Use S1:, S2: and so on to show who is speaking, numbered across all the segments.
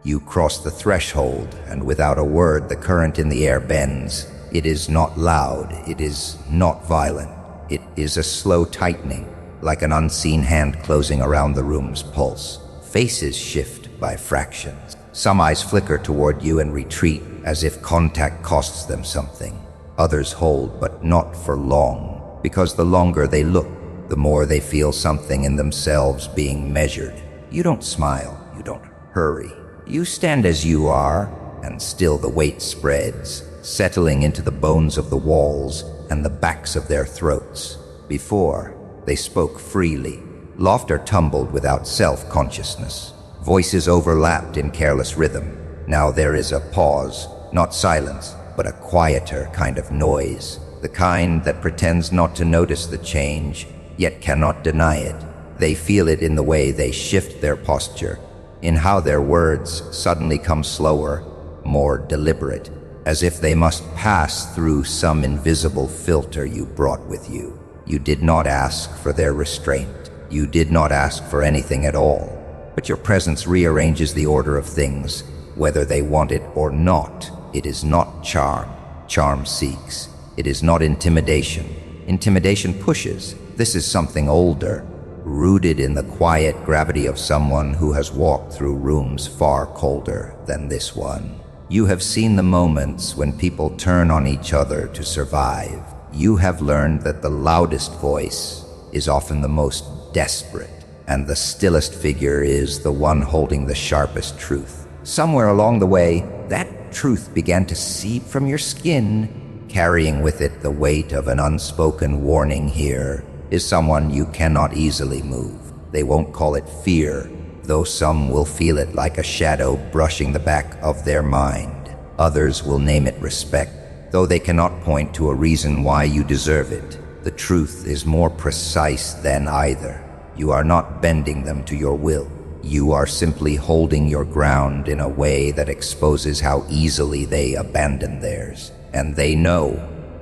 S1: You cross the threshold, and without a word, the current in the air bends. It is not loud, it is not violent. It is a slow tightening, like an unseen hand closing around the room's pulse. Faces shift by fractions. Some eyes flicker toward you and retreat, as if contact costs them something. Others hold, but not for long, because the longer they look, the more they feel something in themselves being measured. You don't smile, you don't hurry. You stand as you are, and still the weight spreads, settling into the bones of the walls and the backs of their throats. Before, they spoke freely. Laughter tumbled without self-consciousness. Voices overlapped in careless rhythm. Now there is a pause, not silence, but a quieter kind of noise. The kind that pretends not to notice the change, yet cannot deny it. They feel it in the way they shift their posture, in how their words suddenly come slower, more deliberate, as if they must pass through some invisible filter you brought with you. You did not ask for their restraint. You did not ask for anything at all. But your presence rearranges the order of things, whether they want it or not. It is not charm. Charm seeks. It is not intimidation. Intimidation pushes. This is something older, rooted in the quiet gravity of someone who has walked through rooms far colder than this one. You have seen the moments when people turn on each other to survive. You have learned that the loudest voice is often the most desperate, and the stillest figure is the one holding the sharpest truth. Somewhere along the way, that truth began to seep from your skin, carrying with it the weight of an unspoken warning. Here is someone you cannot easily move. They won't call it fear, though some will feel it like a shadow brushing the back of their mind. Others will name it respect, though they cannot point to a reason why you deserve it. The truth is more precise than either. You are not bending them to your will. You are simply holding your ground in a way that exposes how easily they abandon theirs. And they know,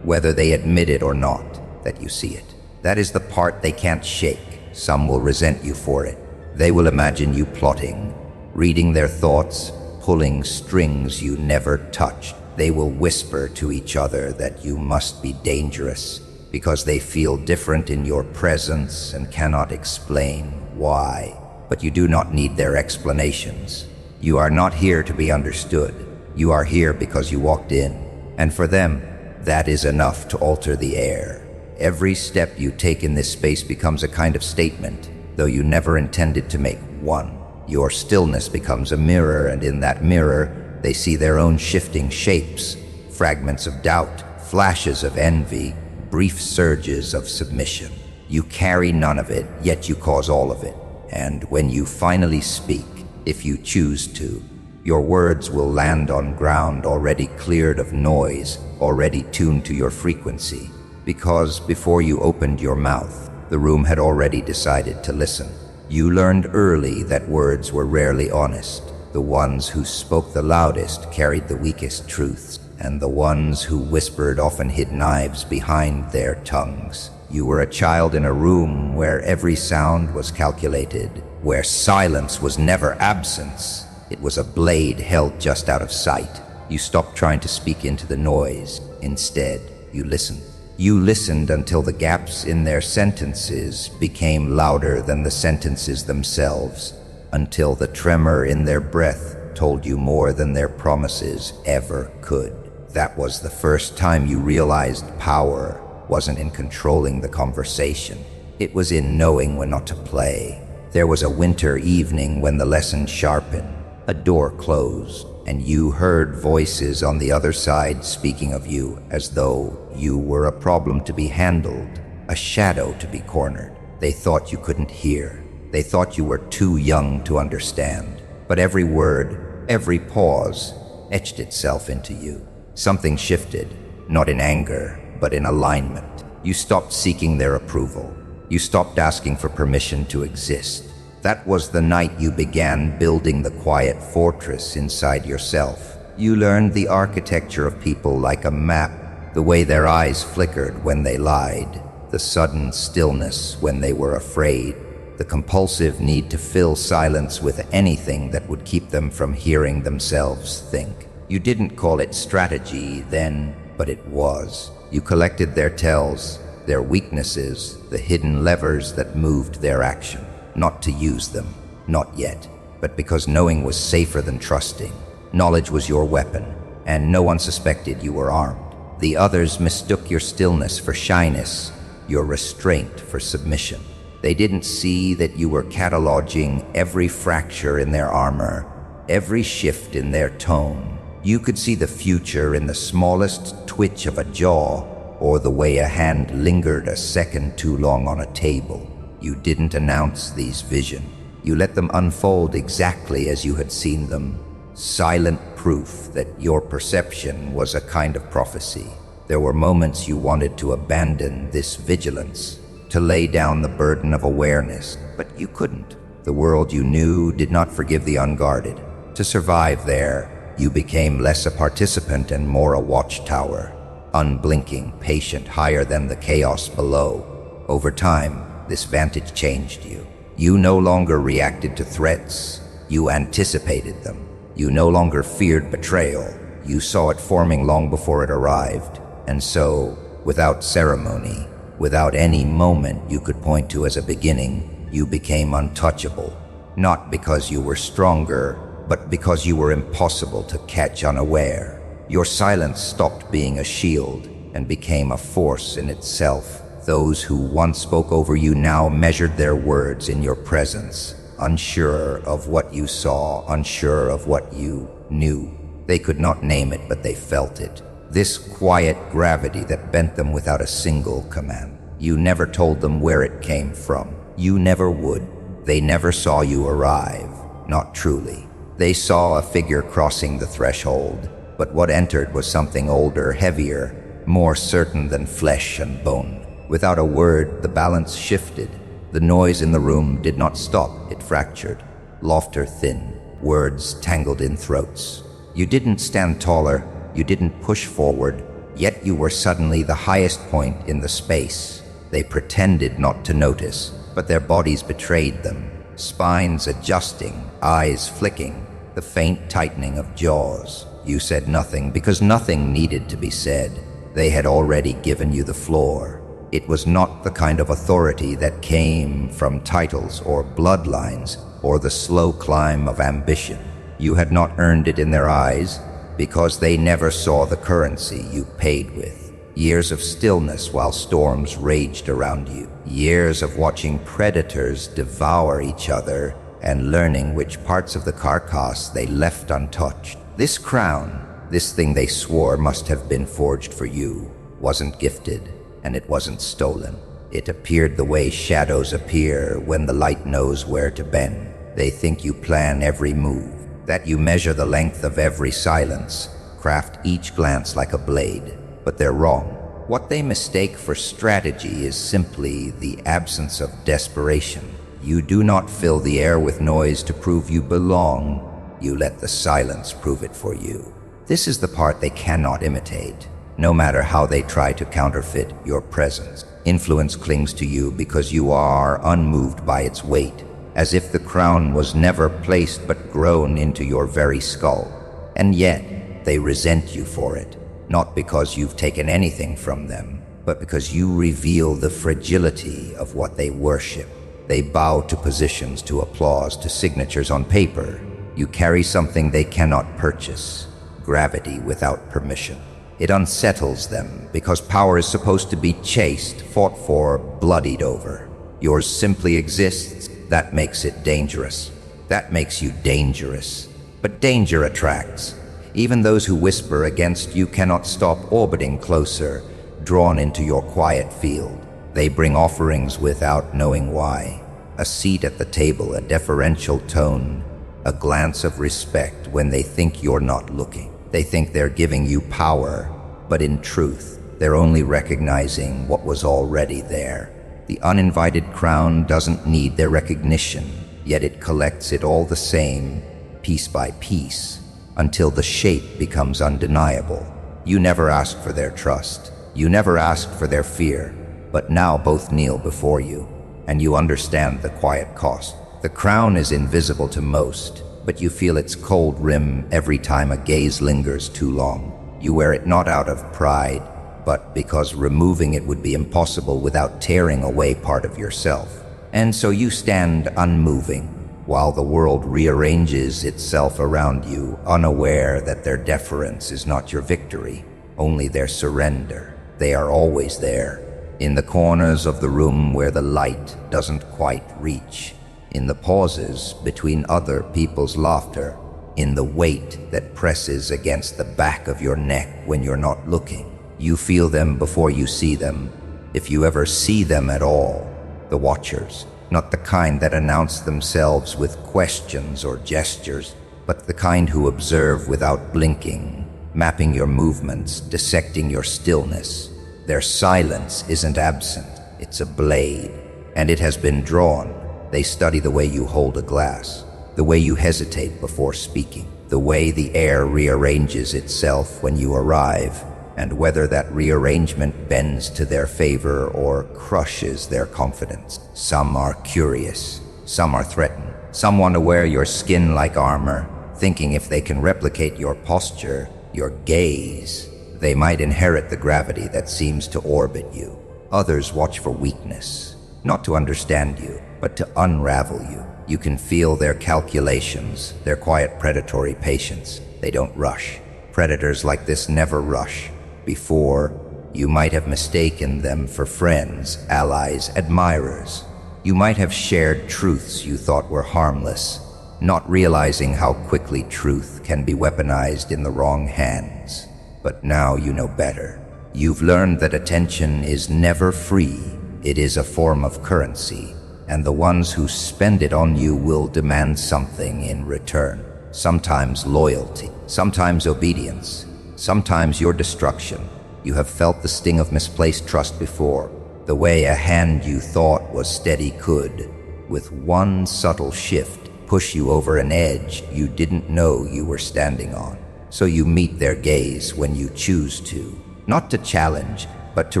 S1: whether they admit it or not, that you see it. That is the part they can't shake. Some will resent you for it. They will imagine you plotting, reading their thoughts, pulling strings you never touched. They will whisper to each other that you must be dangerous, because they feel different in your presence and cannot explain why. But you do not need their explanations. You are not here to be understood. You are here because you walked in. And for them, that is enough to alter the air. Every step you take in this space becomes a kind of statement, though you never intended to make one. Your stillness becomes a mirror, and in that mirror, they see their own shifting shapes, fragments of doubt, flashes of envy, brief surges of submission. You carry none of it, yet you cause all of it. And when you finally speak, if you choose to, your words will land on ground already cleared of noise, already tuned to your frequency. Because before you opened your mouth, the room had already decided to listen. You learned early that words were rarely honest. The ones who spoke the loudest carried the weakest truths, and the ones who whispered often hid knives behind their tongues. You were a child in a room where every sound was calculated, where silence was never absence. It was a blade held just out of sight. You stopped trying to speak into the noise. Instead, you listened. You listened until the gaps in their sentences became louder than the sentences themselves, until the tremor in their breath told you more than their promises ever could. That was the first time you realized power wasn't in controlling the conversation. It was in knowing when not to play. There was a winter evening when the lesson sharpened. A door closed, and you heard voices on the other side speaking of you as though you were a problem to be handled, a shadow to be cornered. They thought you couldn't hear. They thought you were too young to understand. But every word, every pause, etched itself into you. Something shifted, not in anger, but in alignment. You stopped seeking their approval. You stopped asking for permission to exist. That was the night you began building the quiet fortress inside yourself. You learned the architecture of people like a map, the way their eyes flickered when they lied, the sudden stillness when they were afraid, the compulsive need to fill silence with anything that would keep them from hearing themselves think. You didn't call it strategy then, but it was. You collected their tells, their weaknesses, the hidden levers that moved their action. Not to use them, not yet, but because knowing was safer than trusting. Knowledge was your weapon, and no one suspected you were armed. The others mistook your stillness for shyness, your restraint for submission. They didn't see that you were cataloging every fracture in their armor, every shift in their tone. You could see the future in the smallest twitch of a jaw or the way a hand lingered a second too long on a table. You didn't announce these visions. You let them unfold exactly as you had seen them. Silent proof that your perception was a kind of prophecy. There were moments you wanted to abandon this vigilance, to lay down the burden of awareness, but you couldn't. The world you knew did not forgive the unguarded. To survive there, you became less a participant and more a watchtower, unblinking, patient, higher than the chaos below. Over time, this vantage changed you. You no longer reacted to threats, you anticipated them. You no longer feared betrayal, you saw it forming long before it arrived. And so, without ceremony, without any moment you could point to as a beginning, you became untouchable. Not because you were stronger, but because you were impossible to catch unaware. Your silence stopped being a shield and became a force in itself. Those who once spoke over you now measured their words in your presence, unsure of what you saw, unsure of what you knew. They could not name it, but they felt it. This quiet gravity that bent them without a single command. You never told them where it came from. You never would. They never saw you arrive. Not truly. They saw a figure crossing the threshold, but what entered was something older, heavier, more certain than flesh and bone. Without a word, the balance shifted. The noise in the room did not stop, it fractured. Laughter thin, words tangled in throats. You didn't stand taller, you didn't push forward, yet you were suddenly the highest point in the space. They pretended not to notice, but their bodies betrayed them. Spines adjusting, eyes flicking, the faint tightening of jaws. You said nothing because nothing needed to be said. They had already given you the floor. It was not the kind of authority that came from titles or bloodlines or the slow climb of ambition. You had not earned it in their eyes because they never saw the currency you paid with. Years of stillness while storms raged around you. Years of watching predators devour each other and learning which parts of the carcass they left untouched. This crown, this thing they swore must have been forged for you, wasn't gifted. And it wasn't stolen. It appeared the way shadows appear when the light knows where to bend. They think you plan every move, that you measure the length of every silence, craft each glance like a blade. But they're wrong. What they mistake for strategy is simply the absence of desperation. You do not fill the air with noise to prove you belong. You let the silence prove it for you. This is the part they cannot imitate. No matter how they try to counterfeit your presence, influence clings to you because you are unmoved by its weight, as if the crown was never placed but grown into your very skull. And yet, they resent you for it, not because you've taken anything from them, but because you reveal the fragility of what they worship. They bow to positions, to applause, to signatures on paper. You carry something they cannot purchase, gravity without permission. It unsettles them because power is supposed to be chased, fought for, bloodied over. Yours simply exists. That makes it dangerous. That makes you dangerous. But danger attracts. Even those who whisper against you cannot stop orbiting closer, drawn into your quiet field. They bring offerings without knowing why. A seat at the table, a deferential tone, a glance of respect when they think you're not looking. They think they're giving you power, but in truth, they're only recognizing what was already there. The uninvited crown doesn't need their recognition, yet it collects it all the same, piece by piece, until the shape becomes undeniable. You never asked for their trust. You never asked for their fear, but now both kneel before you. and you understand the quiet cost. The crown is invisible to most, but you feel its cold rim every time a gaze lingers too long. You wear it not out of pride, but because removing it would be impossible without tearing away part of yourself. And so you stand unmoving, while the world rearranges itself around you, unaware that their deference is not your victory, only their surrender. They are always there, in the corners of the room where the light doesn't quite reach, in the pauses between other people's laughter, in the weight that presses against the back of your neck when you're not looking. You feel them before you see them, if you ever see them at all. The Watchers, not the kind that announce themselves with questions or gestures, but the kind who observe without blinking, mapping your movements, dissecting your stillness. Their silence isn't absent, it's a blade, and it has been drawn. They study the way you hold a glass, the way you hesitate before speaking, the way the air rearranges itself when you arrive, and whether that rearrangement bends to their favor or crushes their confidence. Some are curious, some are threatened, some want to wear your skin like armor, thinking if they can replicate your posture, your gaze, they might inherit the gravity that seems to orbit you. Others watch for weakness, not to understand you, but to unravel you. You can feel their calculations, their quiet predatory patience. They don't rush. Predators like this never rush. Before, you might have mistaken them for friends, allies, admirers. You might have shared truths you thought were harmless, not realizing how quickly truth can be weaponized in the wrong hands. But now you know better. You've learned that attention is never free. It is a form of currency, and the ones who spend it on you will demand something in return. Sometimes loyalty, sometimes obedience, sometimes your destruction. You have felt the sting of misplaced trust before, the way a hand you thought was steady could, with one subtle shift, push you over an edge you didn't know you were standing on. So you meet their gaze when you choose to, not to challenge, but to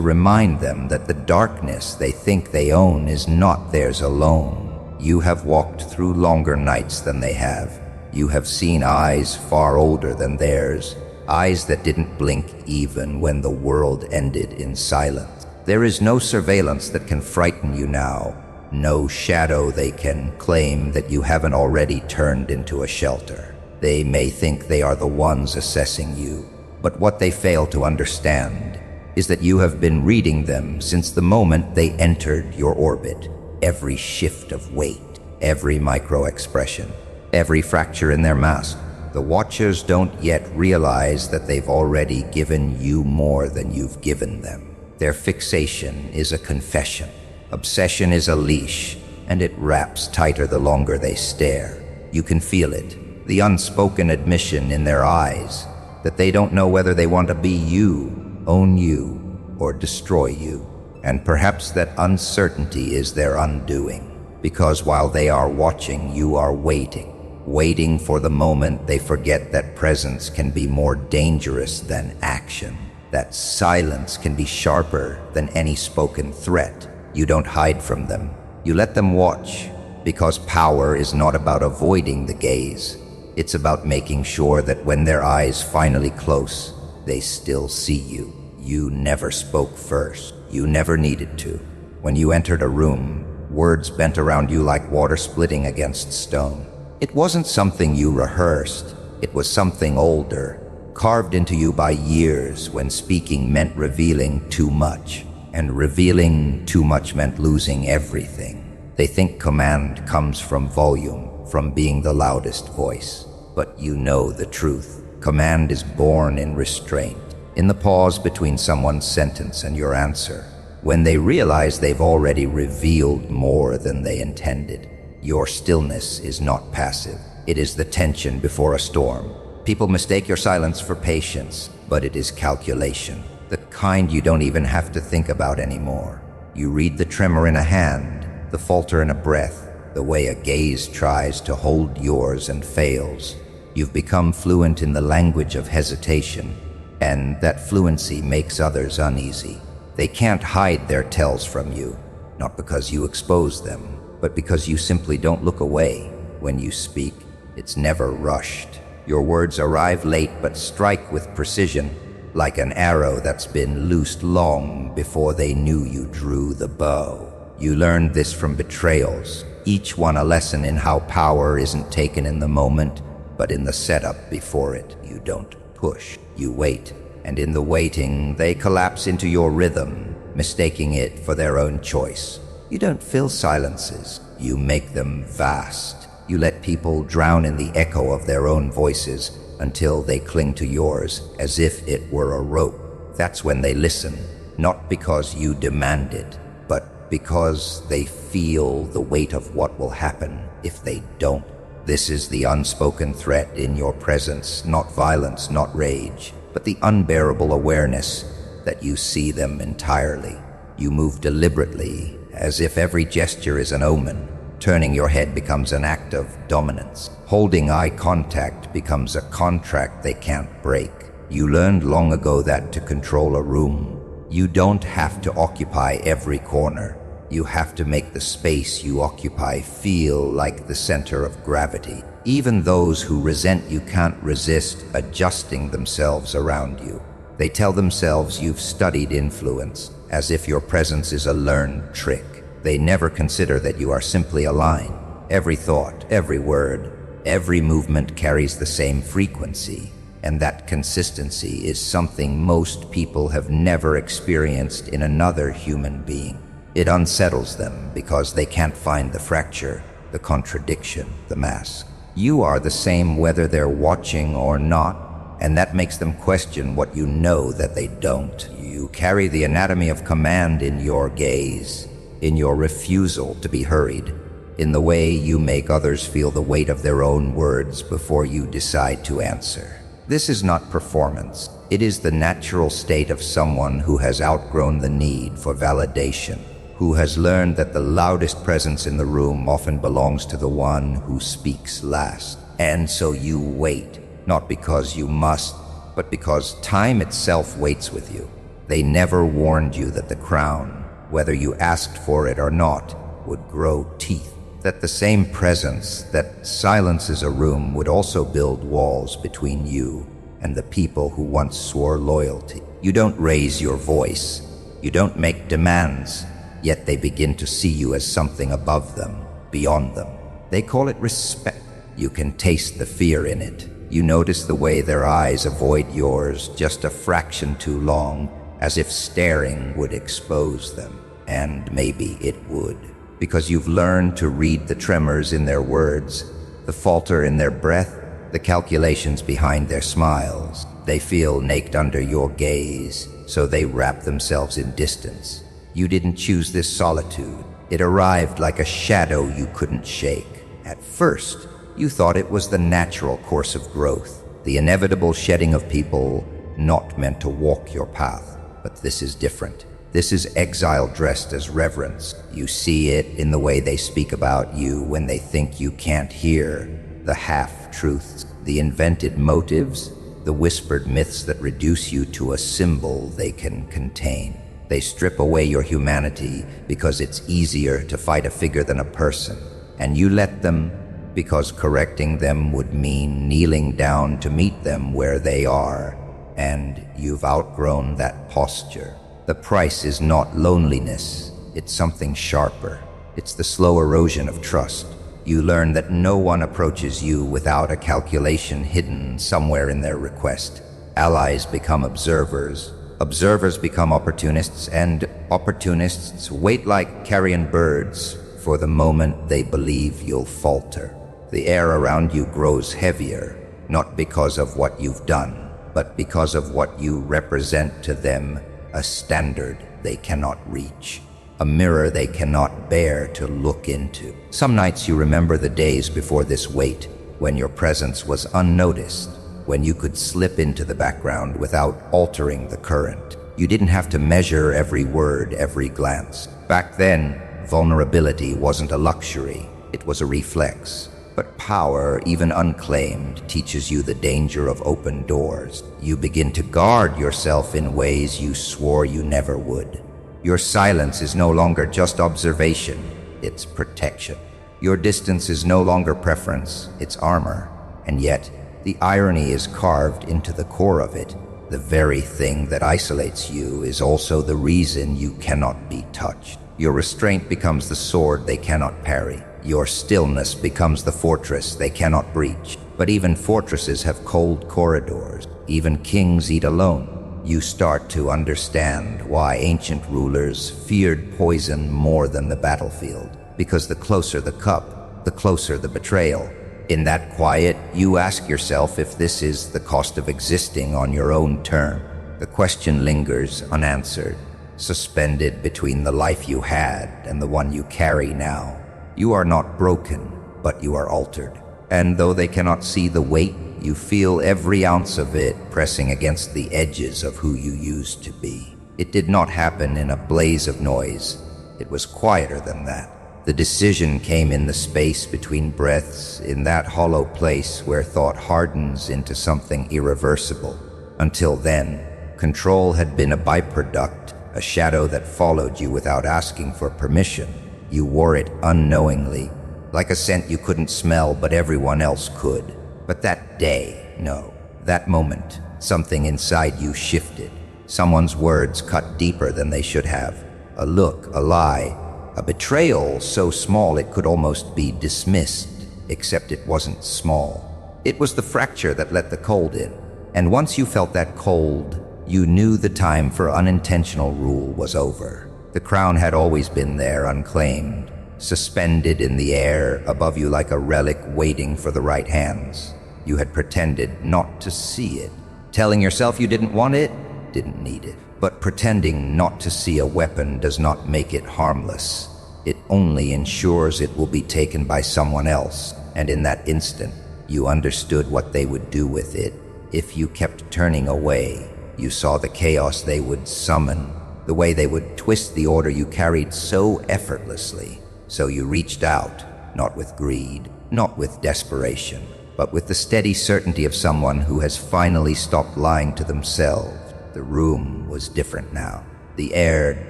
S1: remind them that the darkness they think they own is not theirs alone. You have walked through longer nights than they have. You have seen eyes far older than theirs, eyes that didn't blink even when the world ended in silence. There is no surveillance that can frighten you now, no shadow they can claim that you haven't already turned into a shelter. They may think they are the ones assessing you, but what they fail to understand is that you have been reading them since the moment they entered your orbit. Every shift of weight, every micro-expression, every fracture in their mask. The Watchers don't yet realize that they've already given you more than you've given them. Their fixation is a confession. Obsession is a leash, and it wraps tighter the longer they stare. You can feel it, the unspoken admission in their eyes, that they don't know whether they want to be you, own you, or destroy you. And perhaps that uncertainty is their undoing, because while they are watching, you are waiting for the moment they forget that presence can be more dangerous than action, that silence can be sharper than any spoken threat. You don't hide from them. You let them watch, because power is not about avoiding the gaze. It's about making sure that when their eyes finally close, they still see you. You never spoke first. You never needed to. When you entered a room, words bent around you like water splitting against stone. It wasn't something you rehearsed. It was something older, carved into you by years when speaking meant revealing too much, and revealing too much meant losing everything. They think command comes from volume, from being the loudest voice. But you know the truth. Command is born in restraint, in the pause between someone's sentence and your answer, when they realize they've already revealed more than they intended. Your stillness is not passive. It is the tension before a storm. People mistake your silence for patience, but it is calculation, the kind you don't even have to think about anymore. You read the tremor in a hand, the falter in a breath, the way a gaze tries to hold yours and fails. You've become fluent in the language of hesitation, and that fluency makes others uneasy. They can't hide their tells from you. not because you expose them, but because you simply don't look away. When you speak, it's never rushed. Your words arrive late but strike with precision, like an arrow that's been loosed long before they knew you drew the bow. You learned this from betrayals, each one a lesson in how power isn't taken in the moment, but in the setup before it. You don't push, you wait, and in the waiting, they collapse into your rhythm, mistaking it for their own choice. You don't fill silences, you make them vast. You let people drown in the echo of their own voices until they cling to yours as if it were a rope. That's when they listen, not because you demand it, but because they feel the weight of what will happen if they don't. This is the unspoken threat in your presence, not violence, not rage, but the unbearable awareness that you see them entirely. You move deliberately, as if every gesture is an omen. Turning your head becomes an act of dominance. Holding eye contact becomes a contract they can't break. You learned long ago that to control a room, you don't have to occupy every corner. You have to make the space you occupy feel like the center of gravity. Even those who resent you can't resist adjusting themselves around you. They tell themselves you've studied influence, as if your presence is a learned trick. They never consider that you are simply a line. Every thought, every word, every movement carries the same frequency, and that consistency is something most people have never experienced in another human being. It unsettles them because they can't find the fracture, the contradiction, the mask. You are the same whether they're watching or not, and that makes them question what you know that they don't. You carry the anatomy of command in your gaze, in your refusal to be hurried, in the way you make others feel the weight of their own words before you decide to answer. This is not performance. It is the natural state of someone who has outgrown the need for validation, who has learned that the loudest presence in the room often belongs to the one who speaks last. And so you wait, not because you must, but because time itself waits with you. They never warned you that the crown, whether you asked for it or not, would grow teeth. That the same presence that silences a room would also build walls between you and the people who once swore loyalty. You don't raise your voice. You don't make demands, yet they begin to see you as something above them, beyond them. They call it respect. You can taste the fear in it. You notice the way their eyes avoid yours just a fraction too long, as if staring would expose them. And maybe it would, because you've learned to read the tremors in their words, the falter in their breath, the calculations behind their smiles. They feel naked under your gaze, so they wrap themselves in distance. You didn't choose this solitude. It arrived like a shadow you couldn't shake. At first, you thought it was the natural course of growth, the inevitable shedding of people not meant to walk your path. But this is different. This is exile dressed as reverence. You see it in the way they speak about you when they think you can't hear, the half-truths, the invented motives, the whispered myths that reduce you to a symbol they can contain. They strip away your humanity because it's easier to fight a figure than a person, and you let them because correcting them would mean kneeling down to meet them where they are, and you've outgrown that posture. The price is not loneliness, it's something sharper. It's the slow erosion of trust. You learn that no one approaches you without a calculation hidden somewhere in their request. Allies become observers, observers become opportunists, and opportunists wait like carrion birds for the moment they believe you'll falter. The air around you grows heavier, not because of what you've done, but because of what you represent to them, a standard they cannot reach, a mirror they cannot bear to look into. Some nights you remember the days before this wait, when your presence was unnoticed, when you could slip into the background without altering the current. You didn't have to measure every word, every glance. Back then, vulnerability wasn't a luxury, it was a reflex. But power, even unclaimed, teaches you the danger of open doors. You begin to guard yourself in ways you swore you never would. Your silence is no longer just observation, it's protection. Your distance is no longer preference, it's armor. And yet, the irony is carved into the core of it. The very thing that isolates you is also the reason you cannot be touched. Your restraint becomes the sword they cannot parry. Your stillness becomes the fortress they cannot breach. But even fortresses have cold corridors. Even kings eat alone. You start to understand why ancient rulers feared poison more than the battlefield. Because the closer the cup, the closer the betrayal. In that quiet, you ask yourself if this is the cost of existing on your own term. The question lingers unanswered, suspended between the life you had and the one you carry now. You are not broken, but you are altered. And though they cannot see the weight, you feel every ounce of it pressing against the edges of who you used to be. It did not happen in a blaze of noise. It was quieter than that. The decision came in the space between breaths, in that hollow place where thought hardens into something irreversible. Until then, control had been a byproduct, a shadow that followed you without asking for permission. You wore it unknowingly, like a scent you couldn't smell but everyone else could. But that day, no, that moment, something inside you shifted. Someone's words cut deeper than they should have. A look, a lie, a betrayal so small it could almost be dismissed, except it wasn't small. It was the fracture that let the cold in. And once you felt that cold, you knew the time for unintentional rule was over. The crown had always been there, unclaimed, suspended in the air above you like a relic waiting for the right hands. You had pretended not to see it, telling yourself you didn't want it, didn't need it. But pretending not to see a weapon does not make it harmless. It only ensures it will be taken by someone else, and in that instant, you understood what they would do with it. If you kept turning away, you saw the chaos they would summon, the way they would twist the order you carried so effortlessly. So you reached out, not with greed, not with desperation, but with the steady certainty of someone who has finally stopped lying to themselves. The room was different now, the air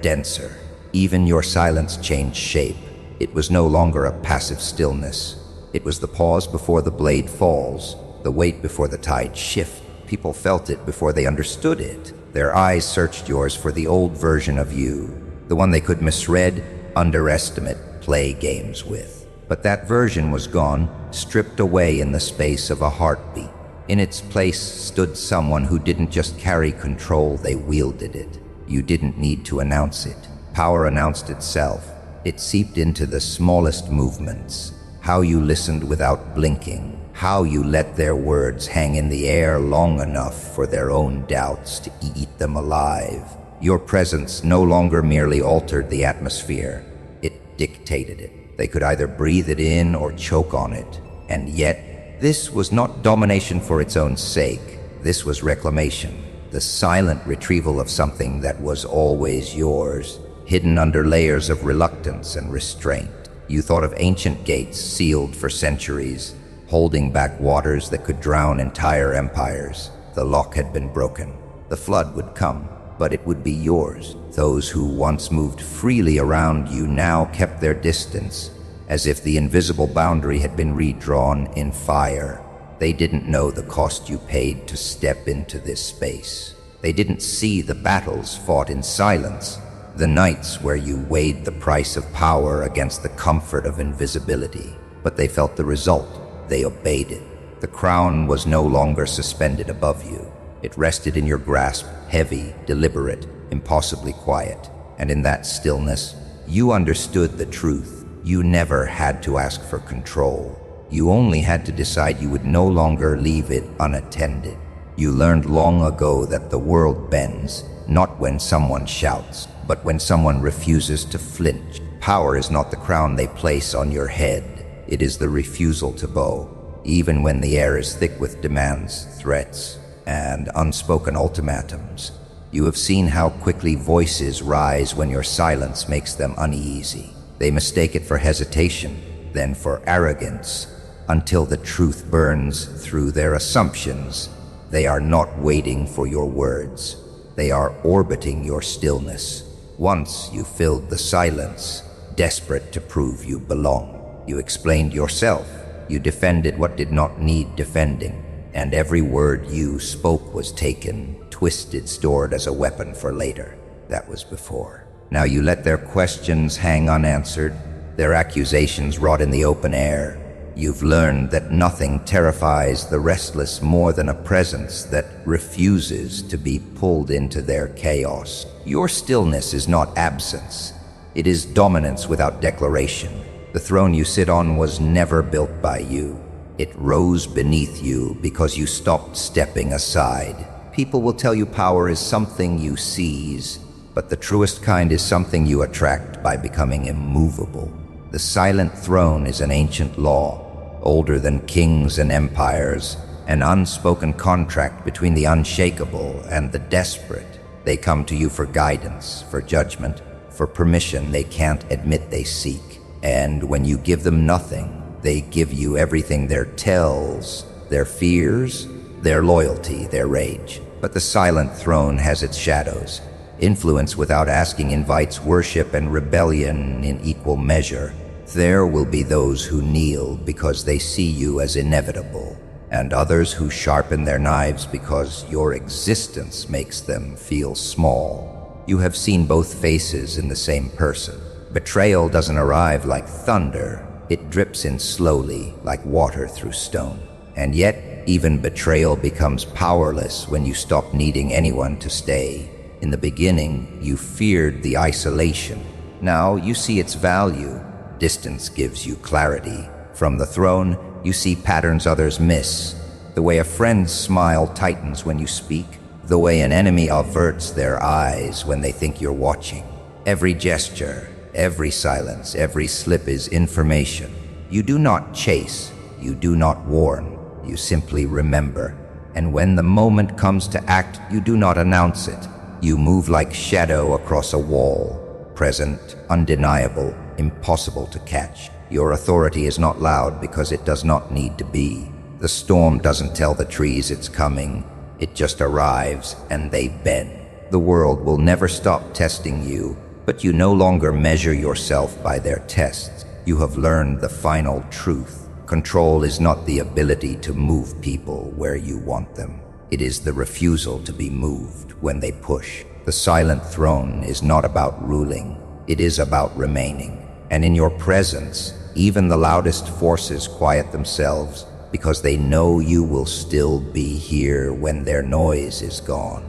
S1: denser. Even your silence changed shape. It was no longer a passive stillness. It was the pause before the blade falls, the wait before the tide shifts. People felt it before they understood it. Their eyes searched yours for the old version of you, the one they could misread, underestimate, play games with. But that version was gone, stripped away in the space of a heartbeat. In its place stood someone who didn't just carry control, they wielded it. You didn't need to announce it. Power announced itself. It seeped into the smallest movements. How you listened without blinking. How you let their words hang in the air long enough for their own doubts to eat them alive. Your presence no longer merely altered the atmosphere. It dictated it. They could either breathe it in or choke on it. And yet, this was not domination for its own sake. This was reclamation, the silent retrieval of something that was always yours, hidden under layers of reluctance and restraint. You thought of ancient gates sealed for centuries, holding back waters that could drown entire empires. The lock had been broken. The flood would come, but it would be yours. Those who once moved freely around you now kept their distance, as if the invisible boundary had been redrawn in fire. They didn't know the cost you paid to step into this space. They didn't see the battles fought in silence, the nights where you weighed the price of power against the comfort of invisibility. But they felt the result. They obeyed it. The crown was no longer suspended above you. It rested in your grasp, heavy, deliberate, impossibly quiet. And in that stillness, you understood the truth. You never had to ask for control. You only had to decide you would no longer leave it unattended. You learned long ago that the world bends, not when someone shouts, but when someone refuses to flinch. Power is not the crown they place on your head. It is the refusal to bow, even when the air is thick with demands, threats, and unspoken ultimatums. You have seen how quickly voices rise when your silence makes them uneasy. They mistake it for hesitation, then for arrogance, until the truth burns through their assumptions. They are not waiting for your words. They are orbiting your stillness, Once you filled the silence, desperate to prove you belong. You explained yourself. You defended what did not need defending. And every word you spoke was taken, twisted, stored as a weapon for later. That was before. Now you let their questions hang unanswered, their accusations rot in the open air. You've learned that nothing terrifies the restless more than a presence that refuses to be pulled into their chaos. Your stillness is not absence. It is dominance without declaration. The throne you sit on was never built by you. It rose beneath you because you stopped stepping aside. People will tell you power is something you seize, but the truest kind is something you attract by becoming immovable. The silent throne is an ancient law, older than kings and empires, an unspoken contract between the unshakable and the desperate. They come to you for guidance, for judgment, for permission they can't admit they seek. And when you give them nothing, they give you everything: their tells, their fears, their loyalty, their rage. But the silent throne has its shadows. Influence without asking invites worship and rebellion in equal measure. There will be those who kneel because they see you as inevitable, and others who sharpen their knives because your existence makes them feel small. You have seen both faces in the same person. Betrayal doesn't arrive like thunder. It drips in slowly, like water through stone. And yet, even betrayal becomes powerless when you stop needing anyone to stay. In the beginning, you feared the isolation. Now you see its value. Distance gives you clarity. From the throne, you see patterns others miss. The way a friend's smile tightens when you speak. The way an enemy averts their eyes when they think you're watching. Every gesture, every silence, every slip is information. You do not chase, you do not warn, you simply remember. And when the moment comes to act, you do not announce it. You move like shadow across a wall, present, undeniable, impossible to catch. Your authority is not loud because it does not need to be. The storm doesn't tell the trees it's coming, it just arrives and they bend. The world will never stop testing you, but you no longer measure yourself by their tests. You have learned the final truth. Control is not the ability to move people where you want them. It is the refusal to be moved when they push. The silent throne is not about ruling. It is about remaining. And in your presence, even the loudest forces quiet themselves because they know you will still be here when their noise is gone.